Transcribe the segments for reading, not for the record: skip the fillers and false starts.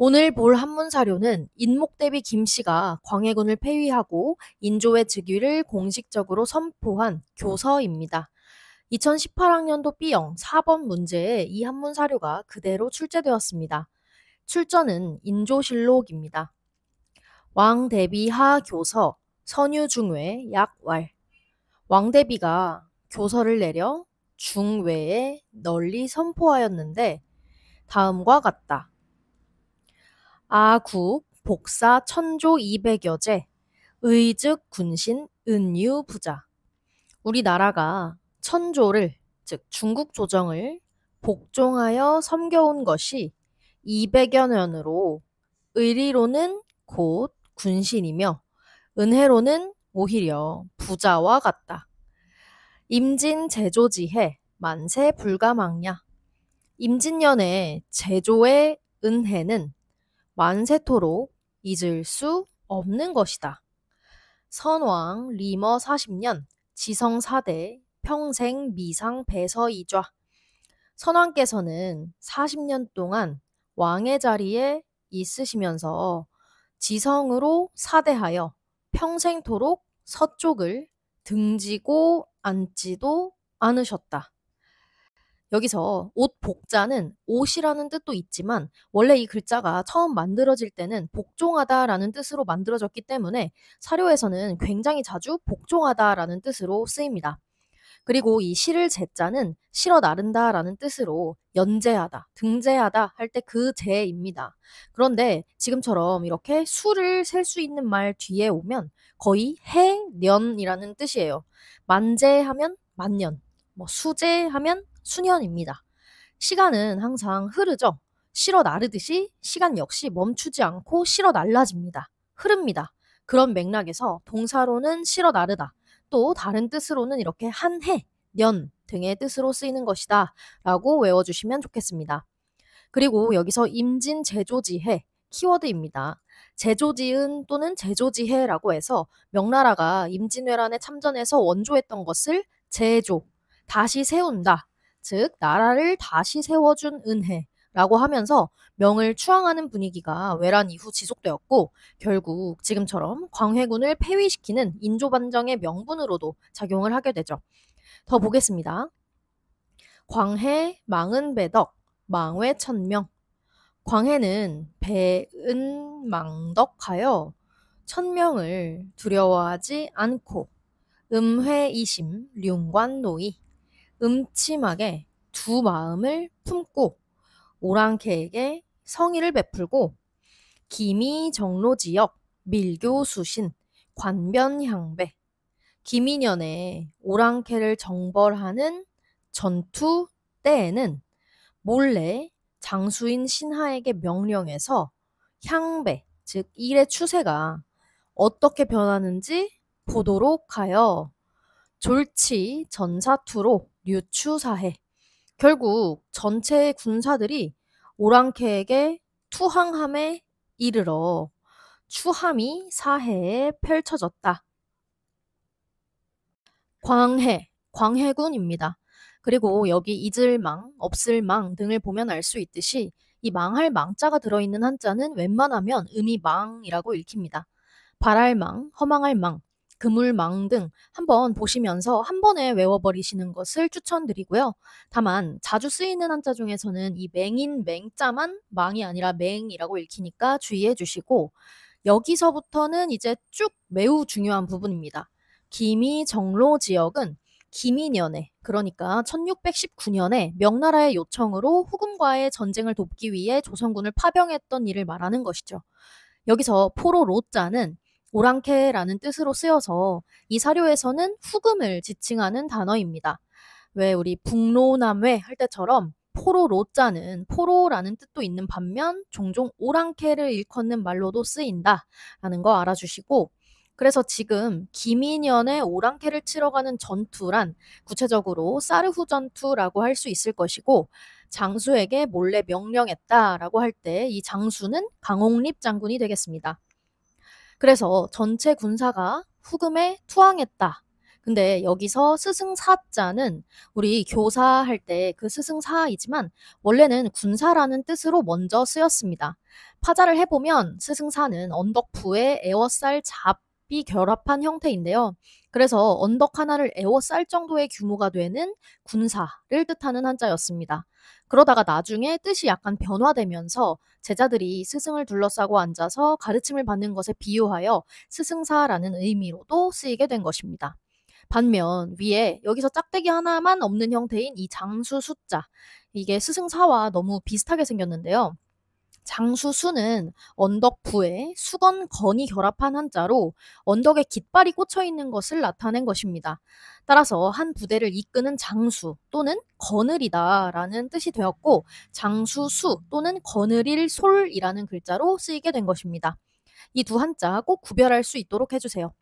오늘 볼 한문사료는 인목대비 김씨가 광해군을 폐위하고 인조의 즉위를 공식적으로 선포한 교서입니다. 2018학년도 B형 4번 문제에 이 한문사료가 그대로 출제되었습니다. 출전은 인조실록입니다. 왕대비하 교서 선유중외 약왈. 왕대비가 교서를 내려 중외에 널리 선포하였는데 다음과 같다. 아국 복사 천조 200여제 의즉 군신 은유 부자. 우리나라가 천조를 즉 중국 조정을 복종하여 섬겨온 것이 200여 년으로 의리로는 곧 군신이며 은혜로는 오히려 부자와 같다. 임진 제조지해 만세 불가망야. 임진년의 제조의 은혜는 만세토록 잊을 수 없는 것이다. 선왕 리머 40년 지성 4대 평생 미상 배서이좌. 선왕께서는 40년 동안 왕의 자리에 있으시면서 지성으로 사대하여 평생토록 서쪽을 등지고 앉지도 않으셨다. 여기서 옷 복자는 옷이라는 뜻도 있지만 원래 이 글자가 처음 만들어질 때는 복종하다라는 뜻으로 만들어졌기 때문에 사료에서는 굉장히 자주 복종하다라는 뜻으로 쓰입니다. 그리고 이 실을 제자는 실어 나른다라는 뜻으로 연제하다, 등제하다 할 때 그 제입니다. 그런데 지금처럼 이렇게 수를 셀 수 있는 말 뒤에 오면 거의 해, 년이라는 뜻이에요. 만제하면 만년, 수제하면 수년입니다. 시간은 항상 흐르죠. 실어 나르듯이 시간 역시 멈추지 않고 실어 날라집니다. 흐릅니다. 그런 맥락에서 동사로는 실어 나르다, 또 다른 뜻으로는 이렇게 한 해, 년 등의 뜻으로 쓰이는 것이다 라고 외워주시면 좋겠습니다. 그리고 여기서 임진 제조지해 키워드입니다. 제조지은 또는 제조지해라고 해서 명나라가 임진왜란에 참전해서 원조했던 것을 제조, 다시 세운다. 즉 나라를 다시 세워준 은혜라고 하면서 명을 추앙하는 분위기가 외란 이후 지속되었고 결국 지금처럼 광해군을 폐위시키는 인조반정의 명분으로도 작용을 하게 되죠. 더 보겠습니다. 광해 망은배덕 망외천명. 광해는 배은망덕하여 천명을 두려워하지 않고 음회이심 륜관노이 음침하게 두 마음을 품고 오랑캐에게 성의를 베풀고 기미정로지역 밀교수신 관변향배. 기민년에 오랑캐를 정벌하는 전투 때에는 몰래 장수인 신하에게 명령해서 향배, 즉 일의 추세가 어떻게 변하는지 보도록 하여 졸치 전사투로 류추사해. 결국 전체 군사들이 오랑캐에게 투항함에 이르러 추함이 사해에 펼쳐졌다. 광해군입니다. 그리고 여기 잊을망, 없을망 등을 보면 알 수 있듯이 이 망할 망자가 들어있는 한자는 웬만하면 음이망이라고 읽힙니다. 발할망, 허망할망, 그물망 등 한번 보시면서 한 번에 외워버리시는 것을 추천드리고요. 다만 자주 쓰이는 한자 중에서는 이 맹인 맹자만 망이 아니라 맹이라고 읽히니까 주의해 주시고 여기서부터는 이제 쭉 매우 중요한 부분입니다. 기미정로 지역은 기미년에 그러니까 1619년에 명나라의 요청으로 후금과의 전쟁을 돕기 위해 조선군을 파병했던 일을 말하는 것이죠. 여기서 포로로자는 오랑캐라는 뜻으로 쓰여서 이 사료에서는 후금을 지칭하는 단어입니다. 왜 우리 북로남회 할 때처럼 포로로자는 포로라는 뜻도 있는 반면 종종 오랑캐를 일컫는 말로도 쓰인다라는 거 알아주시고 그래서 지금 기민연의 오랑캐를 치러 가는 전투란 구체적으로 사르후 전투라고 할 수 있을 것이고 장수에게 몰래 명령했다라고 할 때 이 장수는 강홍립 장군이 되겠습니다. 그래서 전체 군사가 후금에 투항했다. 근데 여기서 스승사자는 우리 교사할 때 그 스승사이지만 원래는 군사라는 뜻으로 먼저 쓰였습니다. 파자를 해보면 스승사는 언덕부에 에워쌀 잡이 결합한 형태인데요. 그래서 언덕 하나를 에워쌀 정도의 규모가 되는 군사를 뜻하는 한자였습니다. 그러다가 나중에 뜻이 약간 변화되면서 제자들이 스승을 둘러싸고 앉아서 가르침을 받는 것에 비유하여 스승사라는 의미로도 쓰이게 된 것입니다. 반면 위에 여기서 짝대기 하나만 없는 형태인 이 장수 숫자, 이게 스승사와 너무 비슷하게 생겼는데요. 장수수는 언덕부에 수건 건이 결합한 한자로 언덕에 깃발이 꽂혀 있는 것을 나타낸 것입니다. 따라서 한 부대를 이끄는 장수 또는 거느리다라는 뜻이 되었고, 장수수 또는 거느릴 솔이라는 글자로 쓰이게 된 것입니다. 이 두 한자 꼭 구별할 수 있도록 해주세요.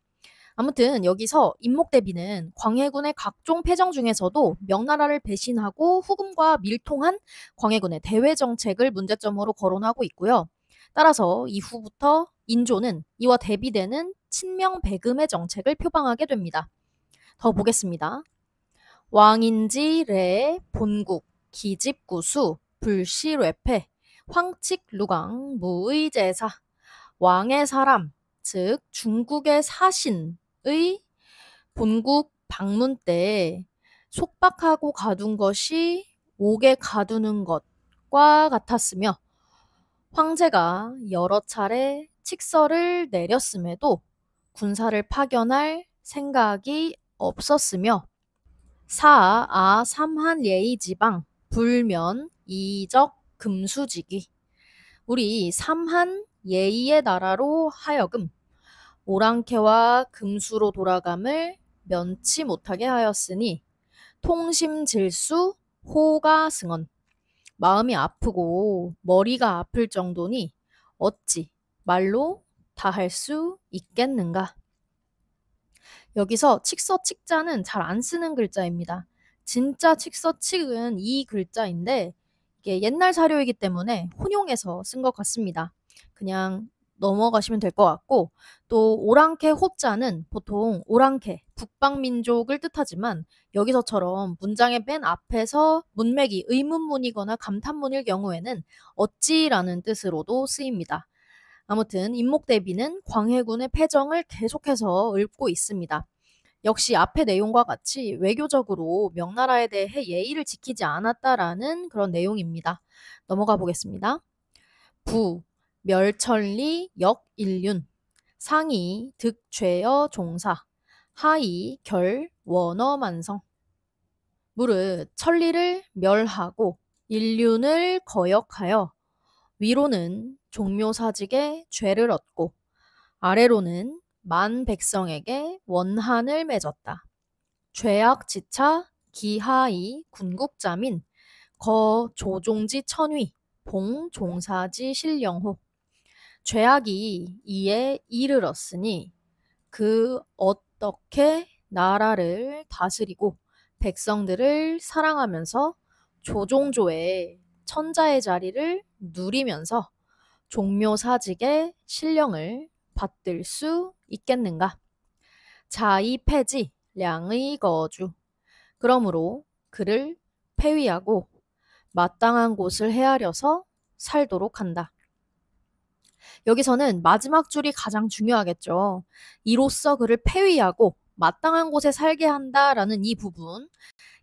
아무튼 여기서 임목대비는 광해군의 각종 패정 중에서도 명나라를 배신하고 후금과 밀통한 광해군의 대외 정책을 문제점으로 거론하고 있고요. 따라서 이후부터 인조는 이와 대비되는 친명배금의 정책을 표방하게 됩니다. 더 보겠습니다. 왕인지 래 본국 기집구수 불시뢰패 황칙루강 무의제사 왕의 사람 즉 중국의 사신의 본국 방문 때 속박하고 가둔 것이 옥에 가두는 것과 같았으며 황제가 여러 차례 칙서를 내렸음에도 군사를 파견할 생각이 없었으며 사아 삼한 예의지방 불면 이적 금수지기 우리 삼한 예의의 나라로 하여금 오랑캐와 금수로 돌아감을 면치 못하게 하였으니 통심질수 호가승언 마음이 아프고 머리가 아플 정도니 어찌 말로 다 할 수 있겠는가. 여기서 칙서 칙자는 잘 안 쓰는 글자입니다. 진짜 칙서 칙은 이 글자인데 이게 옛날 사료이기 때문에 혼용해서 쓴 것 같습니다. 그냥 넘어가시면 될 것 같고, 또 오랑캐 호자는 보통 오랑캐, 북방민족을 뜻하지만 여기서처럼 문장의 맨 앞에서 문맥이 의문문이거나 감탄문일 경우에는 어찌라는 뜻으로도 쓰입니다. 아무튼 임목대비는 광해군의 패정을 계속해서 읊고 있습니다. 역시 앞의 내용과 같이 외교적으로 명나라에 대해 예의를 지키지 않았다라는 그런 내용입니다. 넘어가 보겠습니다. 부, 멸천리 역일륜, 상이 득죄여 종사, 하이 결 원어만성. 무릇 천리를 멸하고 인륜을 거역하여 위로는 종묘사직에 죄를 얻고 아래로는 만 백성에게 원한을 맺었다. 죄악지차 기하이 군국자민 거 조종지 천위 봉 종사지 신령호 죄악이 이에 이르렀으니 그 어떻게 나라를 다스리고 백성들을 사랑하면서 조종조의 천자의 자리를 누리면서 종묘사직의 신령을 받들 수 있겠는가? 자의 폐지, 량의 거주. 그러므로 그를 폐위하고 마땅한 곳을 헤아려서 살도록 한다. 여기서는 마지막 줄이 가장 중요하겠죠. 이로써 그를 폐위하고 마땅한 곳에 살게 한다라는 이 부분.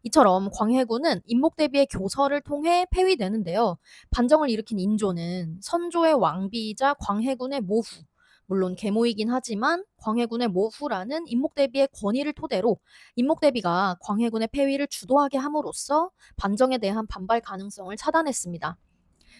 이처럼 광해군은 임목대비의 교서를 통해 폐위되는데요. 반정을 일으킨 인조는 선조의 왕비이자 광해군의 모후, 물론 계모이긴 하지만 광해군의 모후라는 임목대비의 권위를 토대로 임목대비가 광해군의 폐위를 주도하게 함으로써 반정에 대한 반발 가능성을 차단했습니다.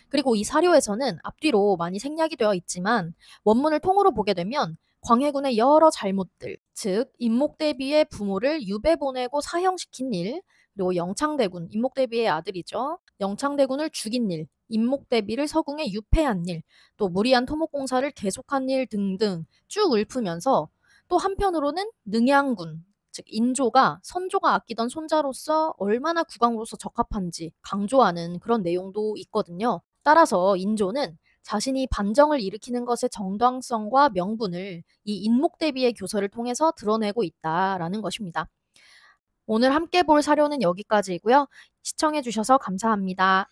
그리고 이 사료에서는 앞뒤로 많이 생략이 되어 있지만 원문을 통으로 보게 되면 광해군의 여러 잘못들, 즉 임목대비의 부모를 유배 보내고 사형시킨 일, 그리고 영창대군, 임목대비의 아들이죠. 영창대군을 죽인 일, 임목대비를 서궁에 유폐한 일, 또 무리한 토목공사를 계속한 일 등등 쭉 읊으면서 또 한편으로는 능양군, 즉 인조가 선조가 아끼던 손자로서 얼마나 국왕으로서 적합한지 강조하는 그런 내용도 있거든요. 따라서 인조는 자신이 반정을 일으키는 것의 정당성과 명분을 이 인목대비의 교서를 통해서 드러내고 있다라는 것입니다. 오늘 함께 볼 사료는 여기까지이고요. 시청해 주셔서 감사합니다.